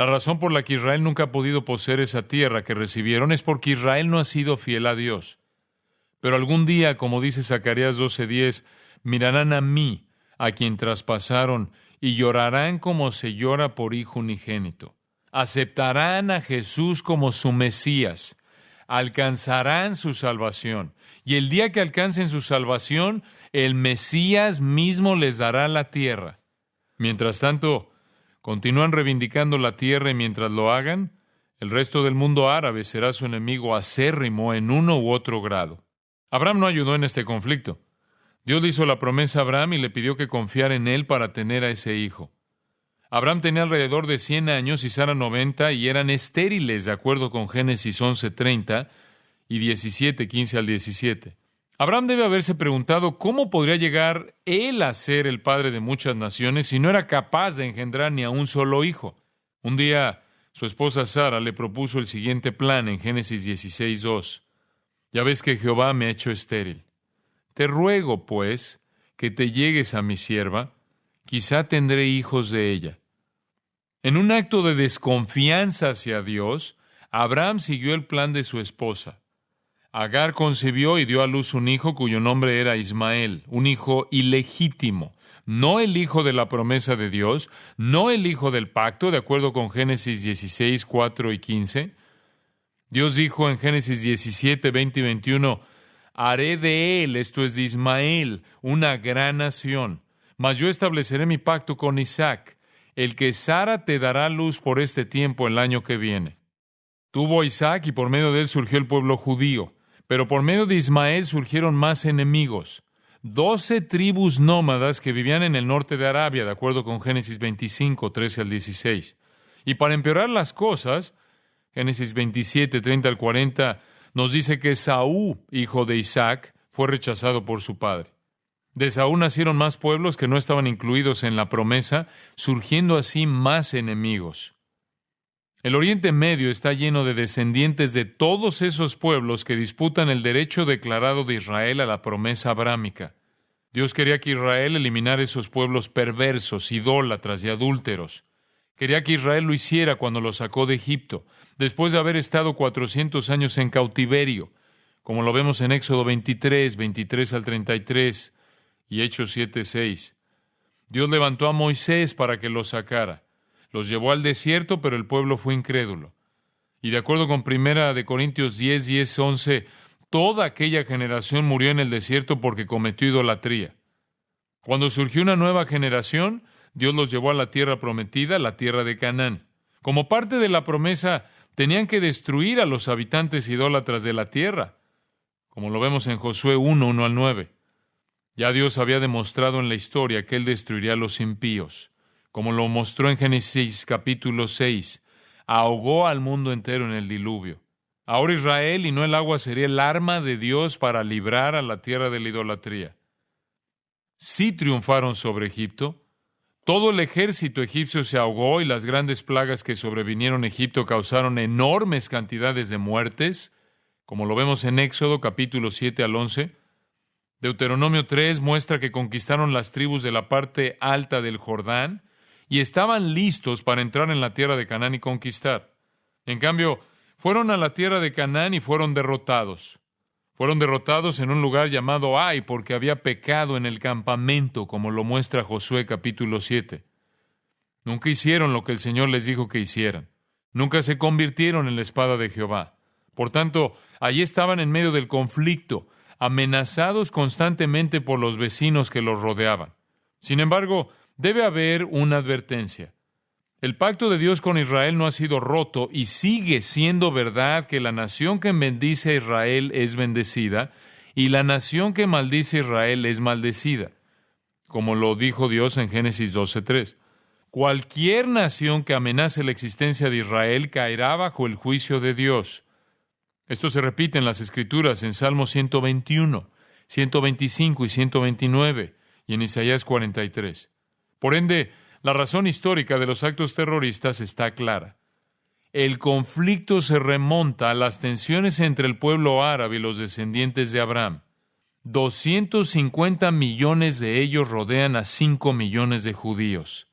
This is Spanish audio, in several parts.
La razón por la que Israel nunca ha podido poseer esa tierra que recibieron es porque Israel no ha sido fiel a Dios. Pero algún día, como dice Zacarías 12:10, mirarán a mí, a quien traspasaron, y llorarán como se llora por hijo unigénito. Aceptarán a Jesús como su Mesías. Alcanzarán su salvación. Y el día que alcancen su salvación, el Mesías mismo les dará la tierra. Mientras tanto, continúan reivindicando la tierra y mientras lo hagan, el resto del mundo árabe será su enemigo acérrimo en uno u otro grado. Abraham no ayudó en este conflicto. Dios le hizo la promesa a Abraham y le pidió que confiara en él para tener a ese hijo. Abraham tenía alrededor de 100 años y Sara 90 y eran estériles, de acuerdo con Génesis 11:30 y 17:15 al 17. Abraham debe haberse preguntado cómo podría llegar él a ser el padre de muchas naciones si no era capaz de engendrar ni a un solo hijo. Un día, su esposa Sara le propuso el siguiente plan en Génesis 16:2. Ya ves que Jehová me ha hecho estéril. Te ruego, pues, que te llegues a mi sierva, quizá tendré hijos de ella. En un acto de desconfianza hacia Dios, Abraham siguió el plan de su esposa. Agar concibió y dio a luz un hijo cuyo nombre era Ismael, un hijo ilegítimo, no el hijo de la promesa de Dios, no el hijo del pacto, de acuerdo con Génesis 16, 4 y 15. Dios dijo en Génesis 17, 20 y 21, haré de él, esto es de Ismael, una gran nación, mas yo estableceré mi pacto con Isaac, el que Sara te dará luz por este tiempo el año que viene. Tuvo a Isaac y por medio de él surgió el pueblo judío. Pero por medio de Ismael surgieron más enemigos. 12 tribus nómadas que vivían en el norte de Arabia, de acuerdo con Génesis 25, 13 al 16. Y para empeorar las cosas, Génesis 27, 30 al 40, nos dice que Esaú, hijo de Isaac, fue rechazado por su padre. De Esaú nacieron más pueblos que no estaban incluidos en la promesa, surgiendo así más enemigos. El Oriente Medio está lleno de descendientes de todos esos pueblos que disputan el derecho declarado de Israel a la promesa abrámica. Dios quería que Israel eliminara esos pueblos perversos, idólatras y adúlteros. Quería que Israel lo hiciera cuando lo sacó de Egipto, después de haber estado 400 años en cautiverio, como lo vemos en Éxodo 23, 23 al 33 y Hechos 7, 6. Dios levantó a Moisés para que los sacara. Los llevó al desierto, pero el pueblo fue incrédulo. Y de acuerdo con 1 Corintios 10, 10, 11, toda aquella generación murió en el desierto porque cometió idolatría. Cuando surgió una nueva generación, Dios los llevó a la tierra prometida, la tierra de Canaán. Como parte de la promesa, tenían que destruir a los habitantes idólatras de la tierra, como lo vemos en Josué 1, 1 al 9. Ya Dios había demostrado en la historia que Él destruiría a los impíos. Como lo mostró en Génesis capítulo 6, ahogó al mundo entero en el diluvio. Ahora Israel y no el agua sería el arma de Dios para librar a la tierra de la idolatría. Sí triunfaron sobre Egipto. Todo el ejército egipcio se ahogó y las grandes plagas que sobrevinieron a Egipto causaron enormes cantidades de muertes, como lo vemos en Éxodo capítulo 7 al 11. Deuteronomio 3 muestra que conquistaron las tribus de la parte alta del Jordán, y estaban listos para entrar en la tierra de Canaán y conquistar. En cambio, fueron a la tierra de Canaán y fueron derrotados. Fueron derrotados en un lugar llamado Ai porque había pecado en el campamento, como lo muestra Josué capítulo 7. Nunca hicieron lo que el Señor les dijo que hicieran. Nunca se convirtieron en la espada de Jehová. Por tanto, allí estaban en medio del conflicto, amenazados constantemente por los vecinos que los rodeaban. Sin embargo, debe haber una advertencia. El pacto de Dios con Israel no ha sido roto y sigue siendo verdad que la nación que bendice a Israel es bendecida y la nación que maldice a Israel es maldecida, como lo dijo Dios en Génesis 12:3. Cualquier nación que amenace la existencia de Israel caerá bajo el juicio de Dios. Esto se repite en las Escrituras en Salmos 121, 125 y 129 y en Isaías 43. Por ende, la razón histórica de los actos terroristas está clara. El conflicto se remonta a las tensiones entre el pueblo árabe y los descendientes de Abraham. 250 millones de ellos rodean a 5 millones de judíos.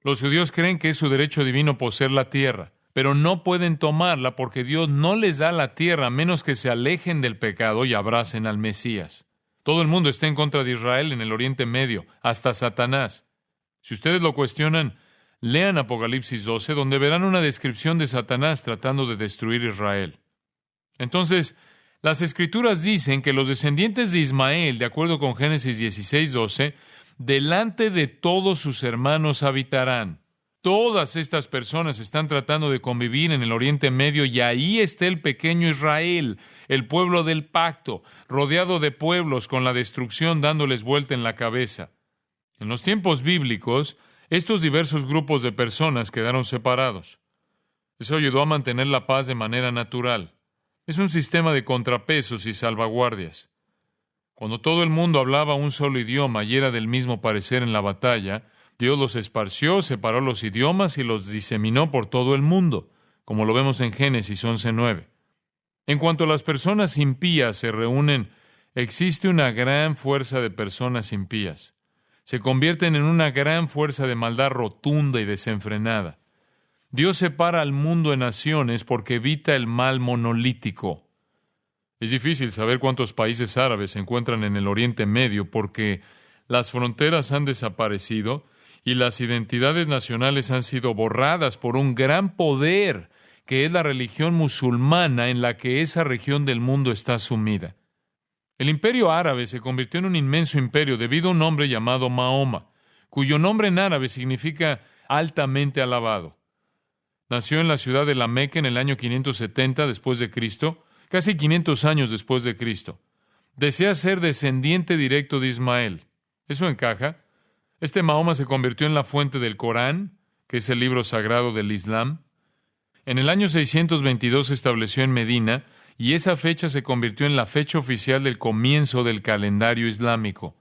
Los judíos creen que es su derecho divino poseer la tierra, pero no pueden tomarla porque Dios no les da la tierra a menos que se alejen del pecado y abracen al Mesías. Todo el mundo está en contra de Israel en el Oriente Medio, hasta Satanás. Si ustedes lo cuestionan, lean Apocalipsis 12, donde verán una descripción de Satanás tratando de destruir Israel. Entonces, las Escrituras dicen que los descendientes de Ismael, de acuerdo con Génesis 16:12, delante de todos sus hermanos habitarán. Todas estas personas están tratando de convivir en el Oriente Medio y ahí está el pequeño Israel, el pueblo del pacto, rodeado de pueblos con la destrucción dándoles vuelta en la cabeza. En los tiempos bíblicos, estos diversos grupos de personas quedaron separados. Eso ayudó a mantener la paz de manera natural. Es un sistema de contrapesos y salvaguardias. Cuando todo el mundo hablaba un solo idioma y era del mismo parecer en la batalla, Dios los esparció, separó los idiomas y los diseminó por todo el mundo, como lo vemos en Génesis 11:9. En cuanto a las personas impías se reúnen, existe una gran fuerza de personas impías. Se convierten en una gran fuerza de maldad rotunda y desenfrenada. Dios separa al mundo en naciones porque evita el mal monolítico. Es difícil saber cuántos países árabes se encuentran en el Oriente Medio porque las fronteras han desaparecido y las identidades nacionales han sido borradas por un gran poder que es la religión musulmana en la que esa región del mundo está sumida. El imperio árabe se convirtió en un inmenso imperio debido a un hombre llamado Mahoma, cuyo nombre en árabe significa altamente alabado. Nació en la ciudad de la Meca en el año 570 después de Cristo, casi 500 años después de Cristo. Desea ser descendiente directo de Ismael. ¿Eso encaja? Este Mahoma se convirtió en la fuente del Corán, que es el libro sagrado del Islam. En el año 622 se estableció en Medina, y esa fecha se convirtió en la fecha oficial del comienzo del calendario islámico.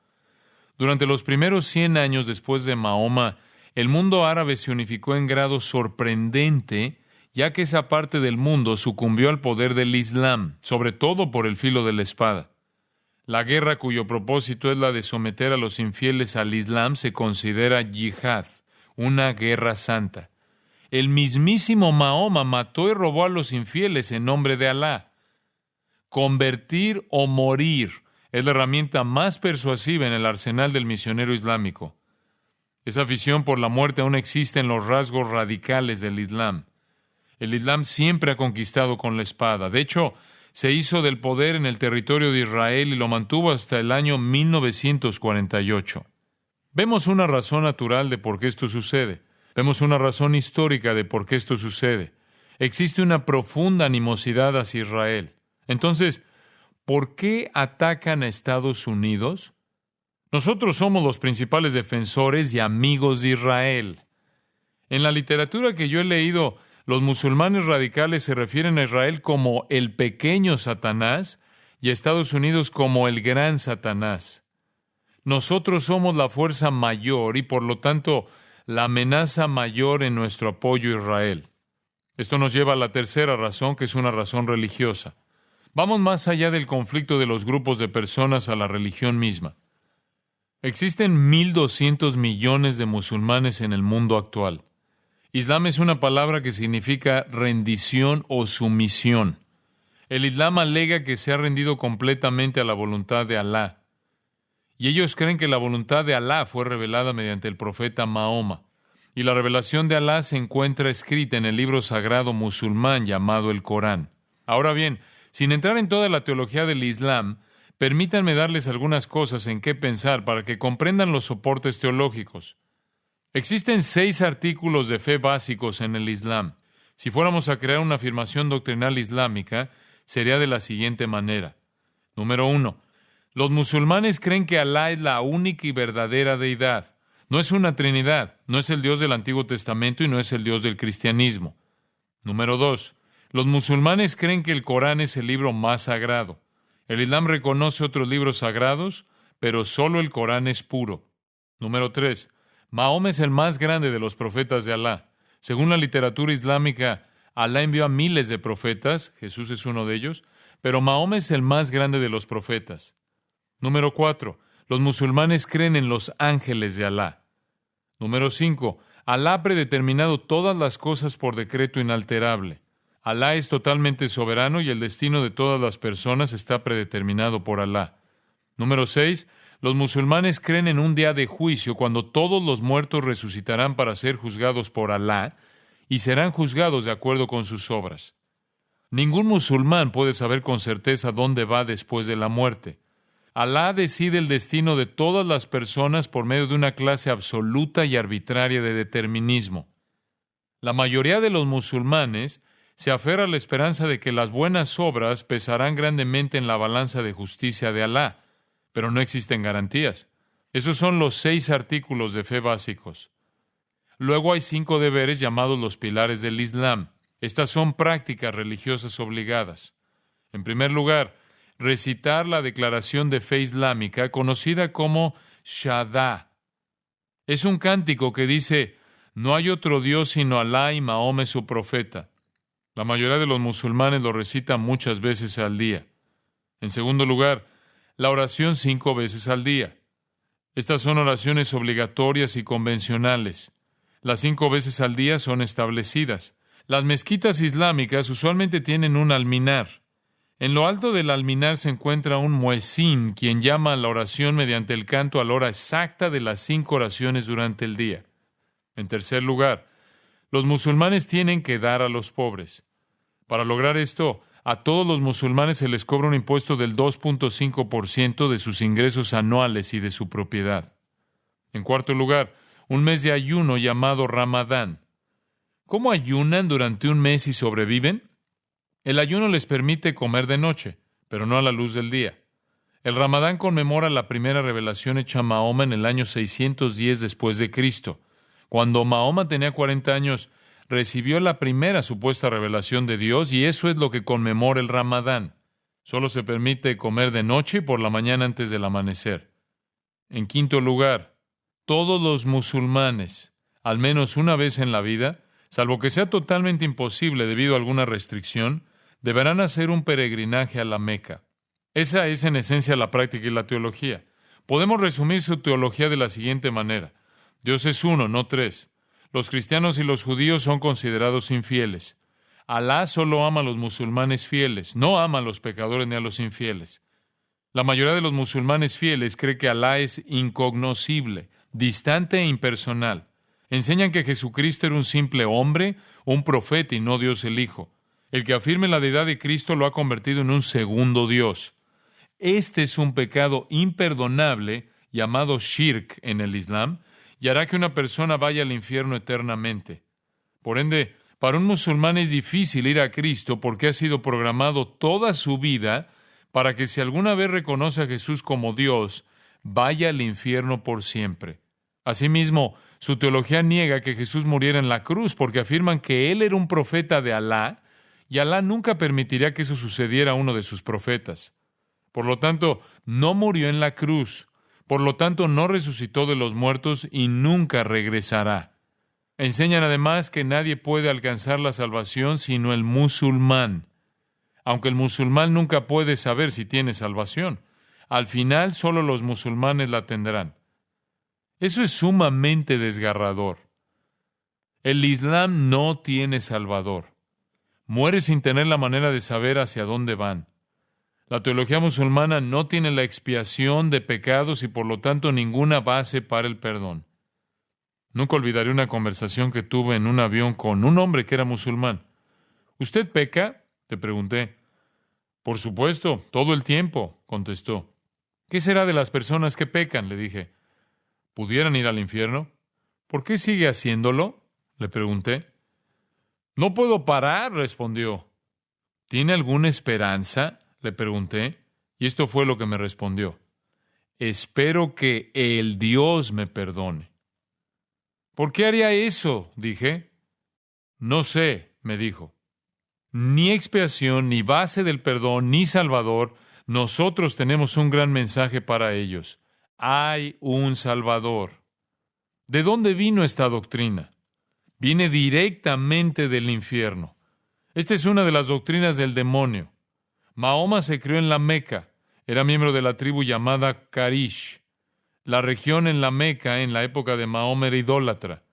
Durante los primeros 100 años después de Mahoma, el mundo árabe se unificó en grado sorprendente, ya que esa parte del mundo sucumbió al poder del Islam, sobre todo por el filo de la espada. La guerra cuyo propósito es la de someter a los infieles al Islam se considera yihad, una guerra santa. El mismísimo Mahoma mató y robó a los infieles en nombre de Alá. Convertir o morir es la herramienta más persuasiva en el arsenal del misionero islámico. Esa afición por la muerte aún existe en los rasgos radicales del Islam. El Islam siempre ha conquistado con la espada. De hecho, se hizo del poder en el territorio de Israel y lo mantuvo hasta el año 1948. Vemos una razón natural de por qué esto sucede. Vemos una razón histórica de por qué esto sucede. Existe una profunda animosidad hacia Israel. Entonces, ¿por qué atacan a Estados Unidos? Nosotros somos los principales defensores y amigos de Israel. En la literatura que yo he leído, los musulmanes radicales se refieren a Israel como el pequeño Satanás y a Estados Unidos como el gran Satanás. Nosotros somos la fuerza mayor y, por lo tanto, la amenaza mayor en nuestro apoyo a Israel. Esto nos lleva a la tercera razón, que es una razón religiosa. Vamos más allá del conflicto de los grupos de personas a la religión misma. Existen 1.200 millones de musulmanes en el mundo actual. Islam es una palabra que significa rendición o sumisión. El Islam alega que se ha rendido completamente a la voluntad de Alá. Y ellos creen que la voluntad de Alá fue revelada mediante el profeta Mahoma. Y la revelación de Alá se encuentra escrita en el libro sagrado musulmán llamado el Corán. Ahora bien, sin entrar en toda la teología del Islam, permítanme darles algunas cosas en qué pensar para que comprendan los soportes teológicos. Existen 6 artículos de fe básicos en el Islam. Si fuéramos a crear una afirmación doctrinal islámica, sería de la siguiente manera. Número 1. Los musulmanes creen que Alá es la única y verdadera deidad. No es una trinidad, no es el Dios del Antiguo Testamento y no es el Dios del cristianismo. Número 2. Los musulmanes creen que el Corán es el libro más sagrado. El Islam reconoce otros libros sagrados, pero solo el Corán es puro. Número 3. Mahoma es el más grande de los profetas de Alá. Según la literatura islámica, Alá envió a miles de profetas, Jesús es uno de ellos, pero Mahoma es el más grande de los profetas. Número 4. Los musulmanes creen en los ángeles de Alá. Número 5. Alá ha predeterminado todas las cosas por decreto inalterable. Alá es totalmente soberano y el destino de todas las personas está predeterminado por Alá. Número 6. Los musulmanes creen en un día de juicio cuando todos los muertos resucitarán para ser juzgados por Alá y serán juzgados de acuerdo con sus obras. Ningún musulmán puede saber con certeza dónde va después de la muerte. Alá decide el destino de todas las personas por medio de una clase absoluta y arbitraria de determinismo. La mayoría de los musulmanes se aferra a la esperanza de que las buenas obras pesarán grandemente en la balanza de justicia de Alá, pero no existen garantías. Esos son los 6 artículos de fe básicos. Luego hay 5 deberes llamados los pilares del Islam. Estas son prácticas religiosas obligadas. En primer lugar, recitar la declaración de fe islámica conocida como Shahada. Es un cántico que dice: no hay otro Dios sino Alá y Mahoma es su profeta. La mayoría de los musulmanes lo recitan muchas veces al día. En segundo lugar, la oración 5 veces al día. Estas son oraciones obligatorias y convencionales. Las 5 veces al día son establecidas. Las mezquitas islámicas usualmente tienen un alminar. En lo alto del alminar se encuentra un muezín, quien llama a la oración mediante el canto a la hora exacta de las 5 oraciones durante el día. En tercer lugar, los musulmanes tienen que dar a los pobres. Para lograr esto, a todos los musulmanes se les cobra un impuesto del 2.5% de sus ingresos anuales y de su propiedad. En cuarto lugar, un mes de ayuno llamado Ramadán. ¿Cómo ayunan durante un mes y sobreviven? El ayuno les permite comer de noche, pero no a la luz del día. El Ramadán conmemora la primera revelación hecha a Mahoma en el año 610 después de Cristo. Cuando Mahoma tenía 40 años, recibió la primera supuesta revelación de Dios y eso es lo que conmemora el Ramadán. Solo se permite comer de noche y por la mañana antes del amanecer. En quinto lugar, todos los musulmanes, al menos una vez en la vida, salvo que sea totalmente imposible debido a alguna restricción, deberán hacer un peregrinaje a la Meca. Esa es en esencia la práctica y la teología. Podemos resumir su teología de la siguiente manera: Dios es uno, no 3. Los cristianos y los judíos son considerados infieles. Alá solo ama a los musulmanes fieles, no ama a los pecadores ni a los infieles. La mayoría de los musulmanes fieles cree que Alá es incognoscible, distante e impersonal. Enseñan que Jesucristo era un simple hombre, un profeta y no Dios el Hijo. El que afirme la deidad de Cristo lo ha convertido en un segundo Dios. Este es un pecado imperdonable llamado shirk en el Islam y hará que una persona vaya al infierno eternamente. Por ende, para un musulmán es difícil ir a Cristo porque ha sido programado toda su vida para que si alguna vez reconoce a Jesús como Dios, vaya al infierno por siempre. Asimismo, su teología niega que Jesús muriera en la cruz porque afirman que Él era un profeta de Alá y Alá nunca permitiría que eso sucediera a uno de sus profetas. Por lo tanto, no murió en la cruz. Por lo tanto, no resucitó de los muertos y nunca regresará. Enseñan además que nadie puede alcanzar la salvación sino el musulmán. Aunque el musulmán nunca puede saber si tiene salvación. Al final, solo los musulmanes la tendrán. Eso es sumamente desgarrador. El Islam no tiene salvador. Muere sin tener la manera de saber hacia dónde van. La teología musulmana no tiene la expiación de pecados y por lo tanto ninguna base para el perdón. Nunca olvidaré una conversación que tuve en un avión con un hombre que era musulmán. ¿Usted peca?, le pregunté. Por supuesto, todo el tiempo, contestó. ¿Qué será de las personas que pecan?, le dije. ¿Pudieran ir al infierno? ¿Por qué sigue haciéndolo?, le pregunté. No puedo parar, respondió. ¿Tiene alguna esperanza?, le pregunté, y esto fue lo que me respondió. Espero que el Dios me perdone. ¿Por qué haría eso?, dije. No sé, me dijo. Ni expiación, ni base del perdón, ni Salvador. Nosotros tenemos un gran mensaje para ellos. Hay un Salvador. ¿De dónde vino esta doctrina? Viene directamente del infierno. Esta es una de las doctrinas del demonio. Mahoma se crió en la Meca. Era miembro de la tribu llamada Qarish. La región en la Meca en la época de Mahoma era idólatra.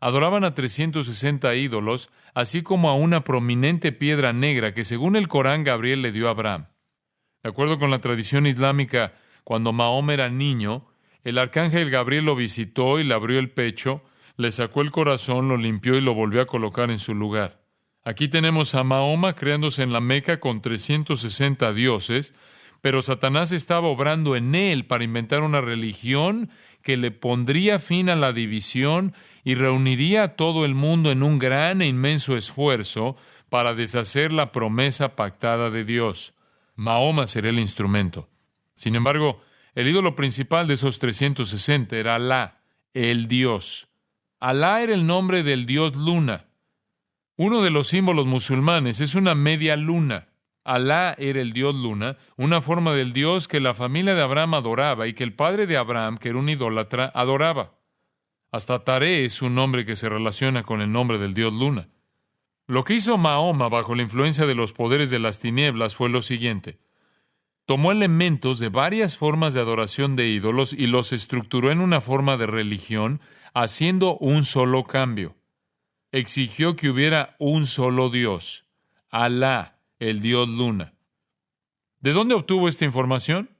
adoraban a 360 ídolos, así como a una prominente piedra negra que según el Corán Gabriel le dio a Abraham. De acuerdo con la tradición islámica, cuando Mahoma era niño, el arcángel Gabriel lo visitó y le abrió el pecho, le sacó el corazón, lo limpió y lo volvió a colocar en su lugar. Aquí tenemos a Mahoma creándose en la Meca con 360 dioses, pero Satanás estaba obrando en él para inventar una religión que le pondría fin a la división y reuniría a todo el mundo en un gran e inmenso esfuerzo para deshacer la promesa pactada de Dios. Mahoma sería el instrumento. Sin embargo, el ídolo principal de esos 360 era Alá, el Dios. Alá era el nombre del dios luna. Uno de los símbolos musulmanes es una media luna. Alá era el dios luna, una forma del dios que la familia de Abraham adoraba y que el padre de Abraham, que era un idólatra, adoraba. Hasta Taré es un nombre que se relaciona con el nombre del dios luna. Lo que hizo Mahoma bajo la influencia de los poderes de las tinieblas fue lo siguiente. Tomó elementos de varias formas de adoración de ídolos y los estructuró en una forma de religión, haciendo un solo cambio. Exigió que hubiera un solo Dios, Alá, el dios luna. ¿De dónde obtuvo esta información?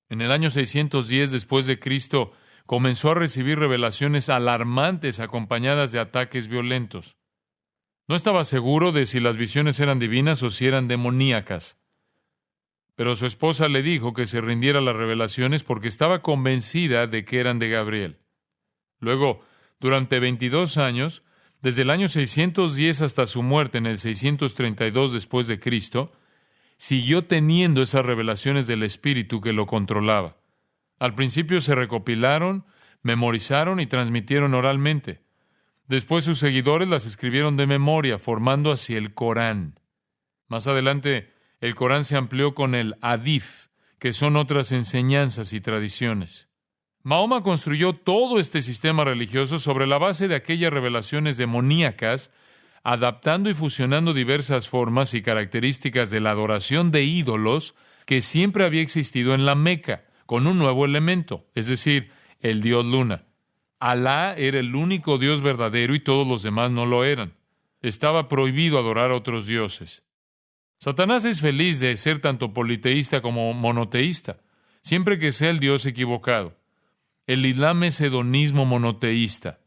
En el año 610 después de Cristo, comenzó a recibir revelaciones alarmantes acompañadas de ataques violentos. No estaba seguro de si las visiones eran divinas o si eran demoníacas. Pero su esposa le dijo que se rindiera a las revelaciones porque estaba convencida de que eran de Gabriel. Luego, durante 22 años, desde el año 610 hasta su muerte en el 632 después de Cristo, siguió teniendo esas revelaciones del Espíritu que lo controlaba. Al principio se recopilaron, memorizaron y transmitieron oralmente. Después sus seguidores las escribieron de memoria, formando así el Corán. Más adelante, el Corán se amplió con el Hadith, que son otras enseñanzas y tradiciones. Mahoma construyó todo este sistema religioso sobre la base de aquellas revelaciones demoníacas, adaptando y fusionando diversas formas y características de la adoración de ídolos que siempre había existido en la Meca, con un nuevo elemento, es decir, el dios luna. Alá era el único Dios verdadero y todos los demás no lo eran. Estaba prohibido adorar a otros dioses. Satanás es feliz de ser tanto politeísta como monoteísta, siempre que sea el Dios equivocado. El Islam es hedonismo monoteísta.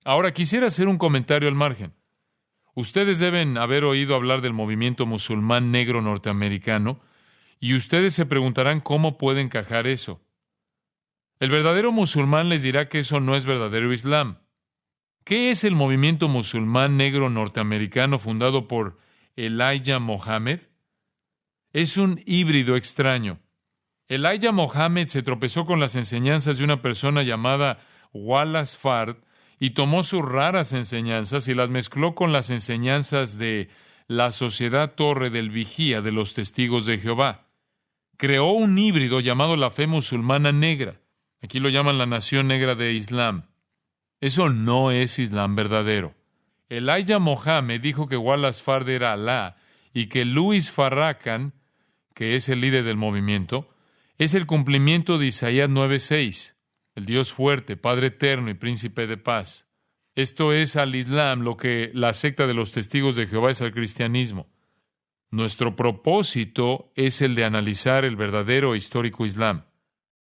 Ahora quisiera hacer un comentario al margen. Ustedes deben haber oído hablar del movimiento musulmán negro norteamericano y ustedes se preguntarán cómo puede encajar eso. El verdadero musulmán les dirá que eso no es verdadero Islam. ¿Qué es el movimiento musulmán negro norteamericano fundado por Elijah Muhammad? Es un híbrido extraño. Elijah Muhammad se tropezó con las enseñanzas de una persona llamada Wallace Fard y tomó sus raras enseñanzas y las mezcló con las enseñanzas de la Sociedad Torre del Vigía de los Testigos de Jehová. Creó un híbrido llamado la fe musulmana negra. Aquí lo llaman la nación negra de Islam. Eso no es Islam verdadero. Elijah Muhammad dijo que Wallace Fard era Alá y que Louis Farrakhan, que es el líder del movimiento, es el cumplimiento de Isaías 9:6, el Dios fuerte, Padre eterno y Príncipe de paz. Esto es al Islam lo que la secta de los Testigos de Jehová es al cristianismo. Nuestro propósito es el de analizar el verdadero e histórico Islam.